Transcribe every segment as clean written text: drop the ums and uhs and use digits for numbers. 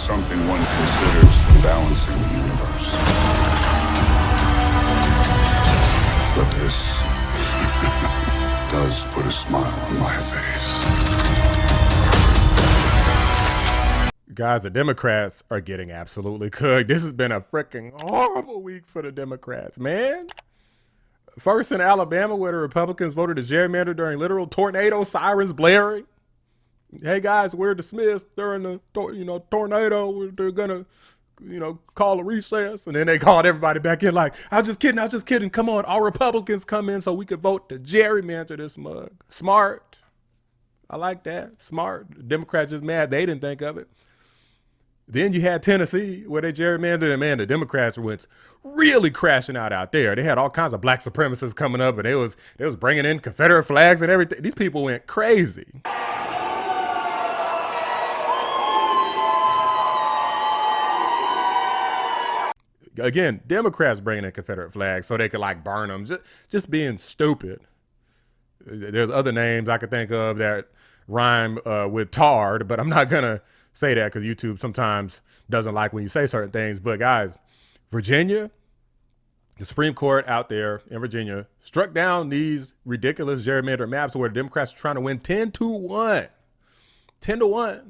something one considers the balancing the universe. But this does put a smile on my face. Guys, the Democrats are getting absolutely cooked. This has been a freaking horrible week for the Democrats, man. First in Alabama, where the Republicans voted to gerrymander during literal tornado sirens blaring. Hey guys, we're dismissed during the tornado. They're gonna, call a recess, and then they called everybody back in like, I was just kidding. Come on, all Republicans come in so we could vote to gerrymander this mug. Smart. I like that. Smart. Democrats just mad they didn't think of it. Then you had Tennessee where they gerrymandered, and man, the Democrats went really crashing out there. They had all kinds of black supremacists coming up, and they was bringing in Confederate flags and everything. These people went crazy. Again, Democrats bringing in Confederate flags so they could like burn them, just being stupid. There's other names I could think of that rhyme with tarred, but I'm not gonna say that because YouTube sometimes doesn't like when you say certain things. But guys, Virginia, the Supreme Court out there in Virginia struck down these ridiculous gerrymandered maps where the Democrats are trying to win 10-1. 10-1.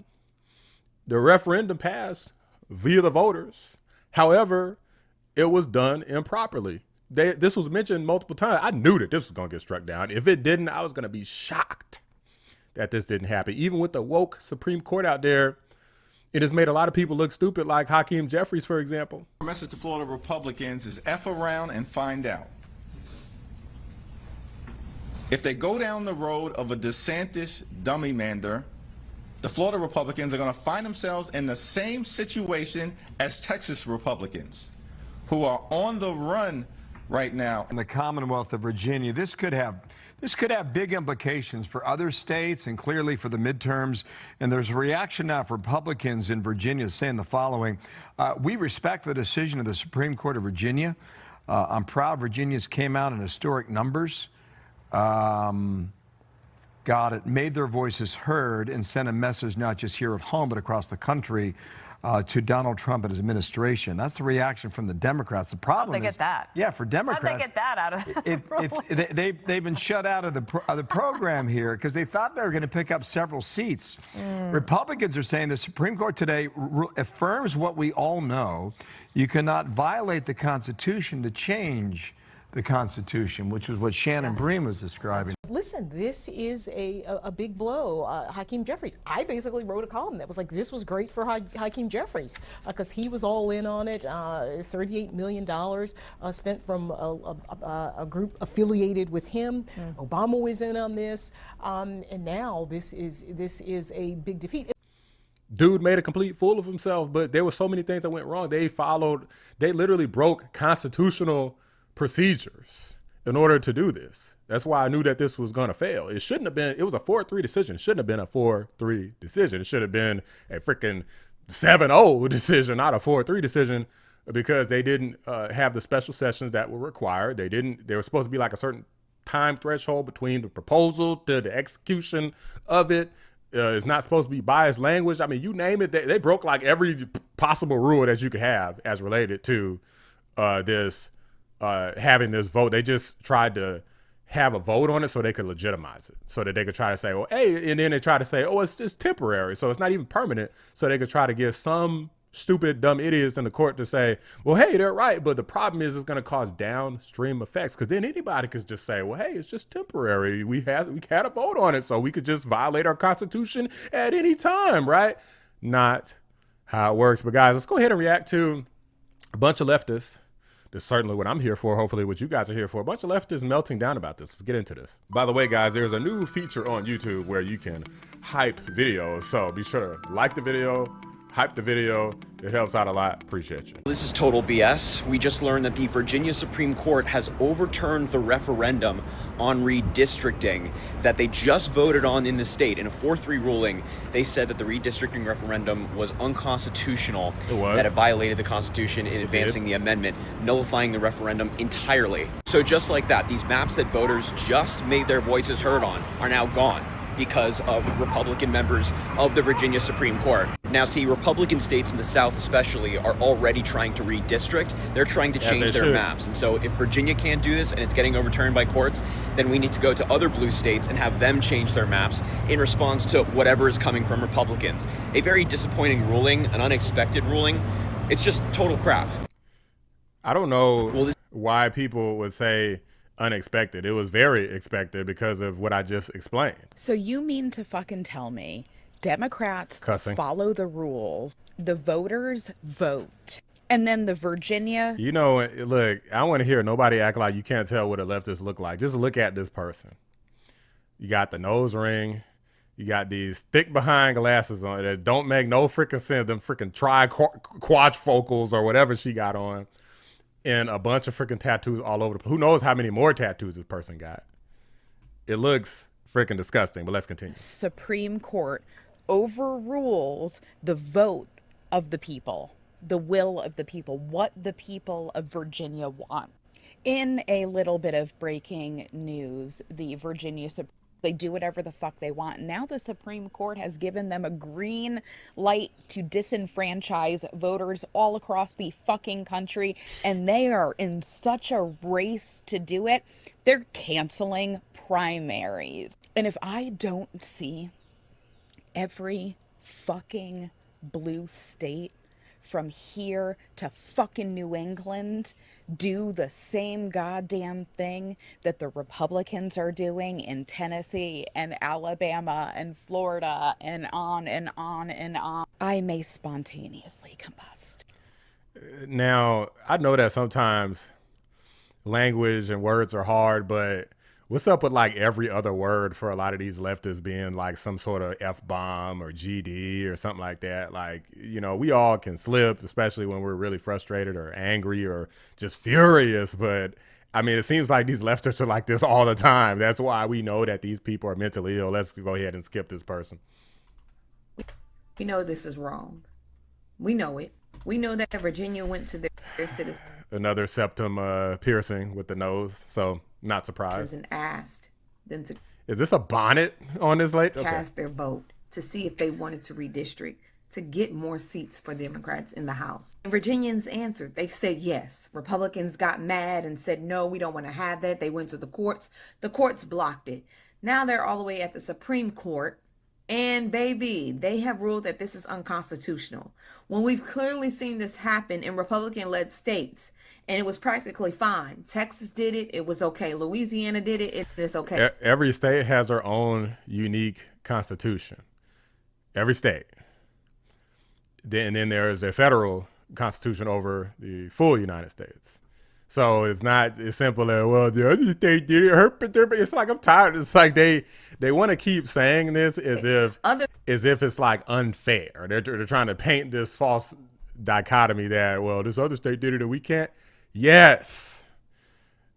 The referendum passed via the voters. However, it was done improperly. This was mentioned multiple times. I knew that this was going to get struck down. If it didn't, I was going to be shocked that this didn't happen. Even with the woke Supreme Court out there, it has made a lot of people look stupid, like Hakeem Jeffries, for example. Our message to Florida Republicans is F around and find out. If they go down the road of a DeSantis dummy-mander, the Florida Republicans are going to find themselves in the same situation as Texas Republicans, who are on the run right now. In the Commonwealth of Virginia, this could have big implications for other states and clearly for the midterms. And there's a reaction now for Republicans in Virginia saying the following: we respect the decision of the Supreme Court of Virginia. I'm proud Virginians came out in historic numbers. Made their voices heard and sent a message not just here at home but across the country to Donald Trump and his administration. That's the reaction from the Democrats. The problem How'd they is, get that? yeah, for Democrats, how'd they get that out of they've been shut out of the program here because they thought they were going to pick up several seats. Republicans are saying the Supreme Court today affirms what we all know: you cannot violate the Constitution to change the Constitution, which is what Shannon Bream was describing. Listen, this is a big blow. Hakeem Jeffries, I basically wrote a column that was like, this was great for Hakeem Jeffries because he was all in on it. $38 million spent from a group affiliated with him. Obama was in on this, and now this is a big defeat. Dude made a complete fool of himself, but there were so many things that went wrong. They literally broke constitutional procedures in order to do this. That's why I knew that this was going to fail. It shouldn't have been, it was a 4-3 decision. It shouldn't have been a 4-3 decision. It should have been a freaking 7-0 decision, not a 4-3 decision, because they didn't have the special sessions that were required. There was supposed to be like a certain time threshold between the proposal to the execution of it. It's not supposed to be biased language. I mean, you name it, they broke like every possible rule that you could have as related to having this vote. They just tried to have a vote on it so they could legitimize it, so that they could try to say, well, hey, and then they try to say, oh, it's just temporary, so it's not even permanent, so they could try to get some stupid, dumb idiots in the court to say, well, hey, they're right, but the problem is it's going to cause downstream effects, because then anybody could just say, well, hey, it's just temporary. We had a vote on it, so we could just violate our Constitution at any time, right? Not how it works. But guys, let's go ahead and react to a bunch of leftists. That's certainly what I'm here for, hopefully what you guys are here for. A bunch of leftists melting down about this. Let's get into this. By the way, guys, there's a new feature on YouTube where you can hype videos. So be sure to like the video, hype the video. It helps out a lot. Appreciate you. This is total BS. We just learned that the Virginia Supreme Court has overturned the referendum on redistricting that they just voted on in the state. In a 4-3 ruling, they said that the redistricting referendum was unconstitutional. It was. That it violated the Constitution in advancing the amendment, nullifying the referendum entirely. So just like that, these maps that voters just made their voices heard on are now gone because of Republican members of the Virginia Supreme Court. Now, see, Republican states in the South especially are already trying to redistrict. They're trying to change their maps. And so if Virginia can't do this and it's getting overturned by courts, then we need to go to other blue states and have them change their maps in response to whatever is coming from Republicans. A very disappointing ruling, an unexpected ruling. It's just total crap. I don't know why people would say unexpected. It was very expected because of what I just explained. So you mean to fucking tell me Democrats follow the rules, the voters vote, and then the Virginia... You know, look, I don't want to hear nobody act like you can't tell what a leftist look like. Just look at this person. You got the nose ring. You got these thick behind glasses on that don't make no freaking sense. Them freaking quadrifocals or whatever she got on. And a bunch of freaking tattoos all over the place. Who knows how many more tattoos this person got? It looks freaking disgusting, but let's continue. Supreme Court overrules the vote of the people, the will of the people, what the people of Virginia want. In a little bit of breaking news, the Virginia Supreme They do whatever the fuck they want. Now the Supreme Court has given them a green light to disenfranchise voters all across the fucking country. And they are in such a race to do it. They're canceling primaries. And if I don't see every fucking blue state from here to fucking New England do the same goddamn thing that the Republicans are doing in Tennessee and Alabama and Florida and on and on and on, I may spontaneously combust. Now, I know that sometimes language and words are hard, but what's up with like every other word for a lot of these leftists being like some sort of F-bomb or GD or something like that? Like, you know, we all can slip, especially when we're really frustrated or angry or just furious. But I mean, it seems like these leftists are like this all the time. That's why we know that these people are mentally ill. Let's go ahead and skip this person. We know this is wrong. We know it. We know that Virginia went to their citizens. Another septum piercing with the nose. So not surprised. And asked them to. Is this a bonnet on this lady? Cast their vote to see if they wanted to redistrict to get more seats for Democrats in the House. And Virginians answered. They said yes. Republicans got mad and said, no, we don't want to have that. They went to the courts. The courts blocked it. Now they're all the way at the Supreme Court. And baby, they have ruled that this is unconstitutional. When we've clearly seen this happen in Republican-led states, and it was practically fine. Texas did it. It was okay. Louisiana did it. It is okay. Every state has their own unique constitution. Every state. And then there is a federal constitution over the full United States. So it's not as simple as, well, the other state did it, but it's like, I'm tired. It's like they want to keep saying this as if it's like unfair. They're trying to paint this false dichotomy that, well, this other state did it and we can't. Yes,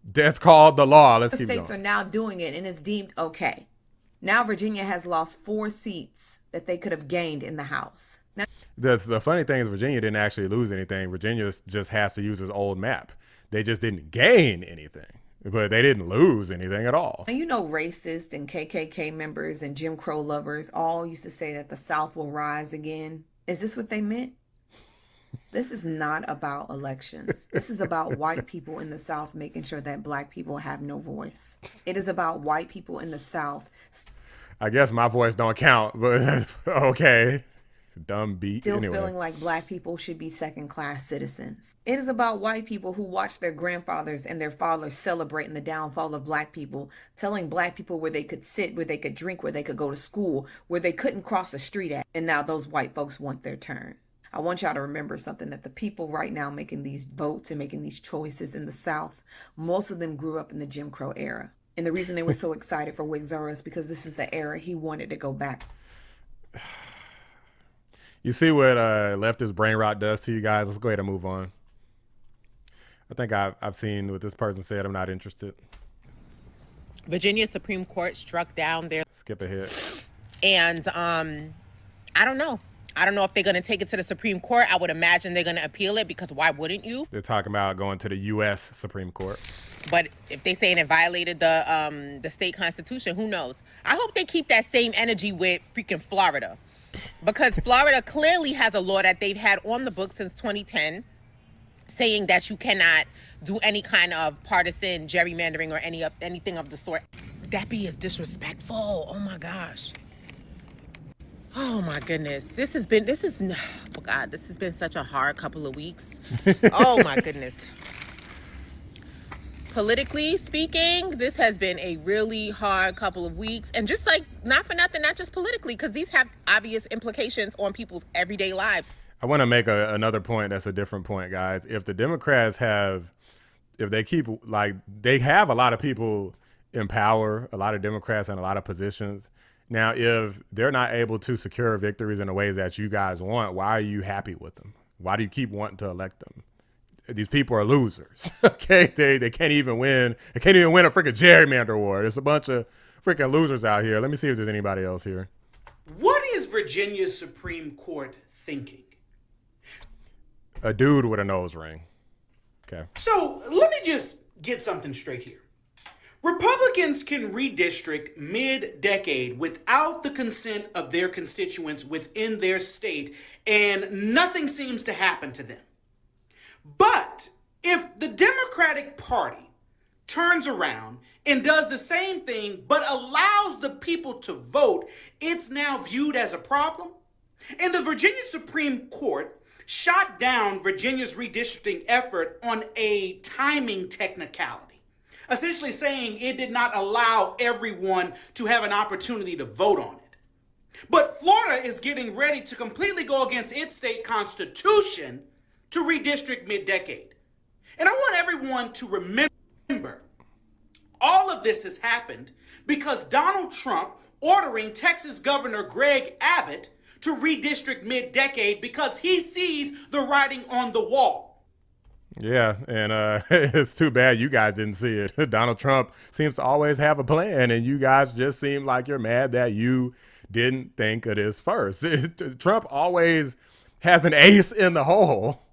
that's called the law. Let's keep going. States are now doing it and it's deemed okay. Now Virginia has lost 4 seats that they could have gained in the House. Now, the funny thing is Virginia didn't actually lose anything. Virginia just has to use its old map. They just didn't gain anything, but they didn't lose anything at all. You know, racists and KKK members and Jim Crow lovers all used to say that the South will rise again. Is this what they meant? This is not about elections. This is about white people in the South making sure that black people have no voice. It is about white people in the South. I guess my voice don't count, but okay. Dumb beat. Still anyway. Feeling like black people should be second-class citizens. It is about white people who watched their grandfathers and their fathers celebrating the downfall of black people, telling black people where they could sit, where they could drink, where they could go to school, where they couldn't cross the street at. And now those white folks want their turn. I want y'all to remember something, that the people right now making these votes and making these choices in the South, most of them grew up in the Jim Crow era. And the reason they were so excited for Wig Zara is because this is the era he wanted to go back. You see what leftist brain rot does to you guys? Let's go ahead and move on. I think I've seen what this person said. I'm not interested. Virginia Supreme Court struck down their... Skip ahead. And I don't know. I don't know if they're going to take it to the Supreme Court. I would imagine they're going to appeal it, because why wouldn't you? They're talking about going to the U.S. Supreme Court. But if they saying it violated the state constitution, who knows? I hope they keep that same energy with freaking Florida. Because Florida clearly has a law that they've had on the books since 2010 saying that you cannot do any kind of partisan gerrymandering or anything of the sort. That is disrespectful. Oh my gosh. Oh my goodness. This has been such a hard couple of weeks. Oh my goodness. Politically speaking, this has been a really hard couple of weeks. And just like, not for nothing, not just politically, because these have obvious implications on people's everyday lives. I want to make another point that's a different point, guys. If the Democrats if they keep, like, they have a lot of people in power, a lot of Democrats in a lot of positions. Now, if they're not able to secure victories in the ways that you guys want, why are you happy with them? Why do you keep wanting to elect them? These people are losers. Okay, they can't even win. They can't even win a freaking gerrymander award. There's a bunch of freaking losers out here. Let me see if there's anybody else here. What is Virginia's Supreme Court thinking? A dude with a nose ring. Okay. So let me just get something straight here. Republicans can redistrict mid-decade without the consent of their constituents within their state, and nothing seems to happen to them. But if the Democratic Party turns around and does the same thing but allows the people to vote, it's now viewed as a problem. And the Virginia Supreme Court shot down Virginia's redistricting effort on a timing technicality, essentially saying it did not allow everyone to have an opportunity to vote on it. But Florida is getting ready to completely go against its state constitution to redistrict mid-decade. And I want everyone to remember, all of this has happened because Donald Trump ordering Texas Governor Greg Abbott to redistrict mid-decade because he sees the writing on the wall. Yeah, and it's too bad you guys didn't see it. Donald Trump seems to always have a plan, and you guys just seem like you're mad that you didn't think of this first. Trump always has an ace in the hole,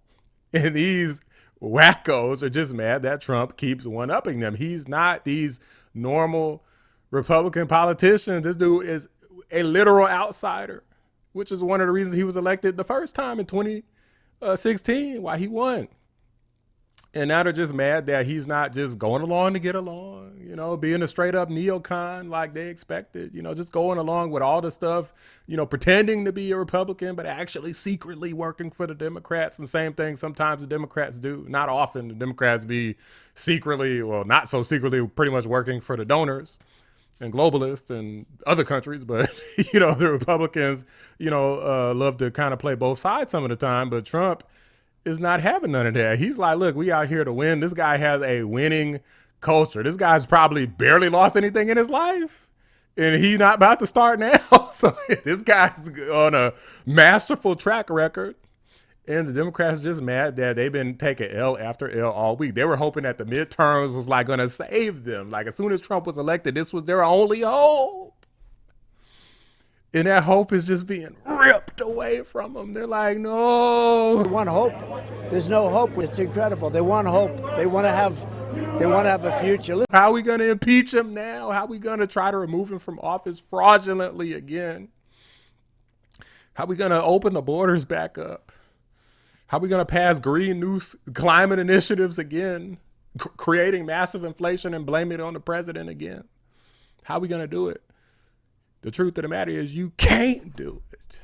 and these wackos are just mad that Trump keeps one-upping them. He's not these normal Republican politicians. This dude is a literal outsider, which is one of the reasons he was elected the first time in 2016, why he won. And now they're just mad that he's not just going along to get along, you know, being a straight up neocon like they expected, you know, just going along with all the stuff, you know, pretending to be a Republican, but actually secretly working for the Democrats. And same thing sometimes the Democrats do. Not often the Democrats be secretly, well, not so secretly, pretty much working for the donors and globalists and other countries. But, you know, the Republicans, you know, love to kind of play both sides some of the time. But Trump is not having none of that. He's like, look, we out here to win. This guy has a winning culture. This guy's probably barely lost anything in his life, and he's not about to start now. So this guy's on a masterful track record, and the Democrats just mad that they've been taking L after L all week. They were hoping that the midterms was like going to save them. Like as soon as Trump was elected, this was their only hope. And that hope is just being ripped away from them. They're like, no. They want hope. There's no hope. It's incredible. They want hope. They want to have a future. How are we going to impeach him now? How are we going to try to remove him from office fraudulently again? How are we going to open the borders back up? How are we going to pass green new climate initiatives again? Creating massive inflation and blame it on the president again? How are we going to do it? The truth of the matter is you can't do it.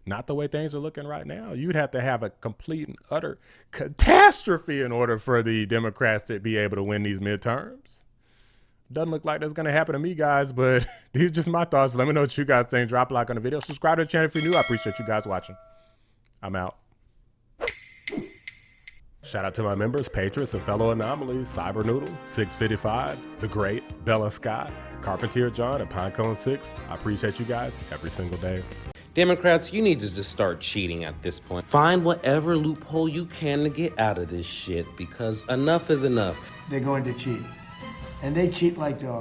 Not the way things are looking right now. You'd have to have a complete and utter catastrophe in order for the Democrats to be able to win these midterms. Doesn't look like that's going to happen to me, guys, but these are just my thoughts. Let me know what you guys think. Drop a like on the video. Subscribe to the channel if you're new. I appreciate you guys watching. I'm out. Shout out to my members, patrons, and fellow anomalies, Cyber Noodle, 655, The Great, Bella Scott, Carpentier John, and Pinecone 6. I appreciate you guys every single day. Democrats, you need to just start cheating at this point. Find whatever loophole you can to get out of this shit, because enough is enough. They're going to cheat. And they cheat like dogs.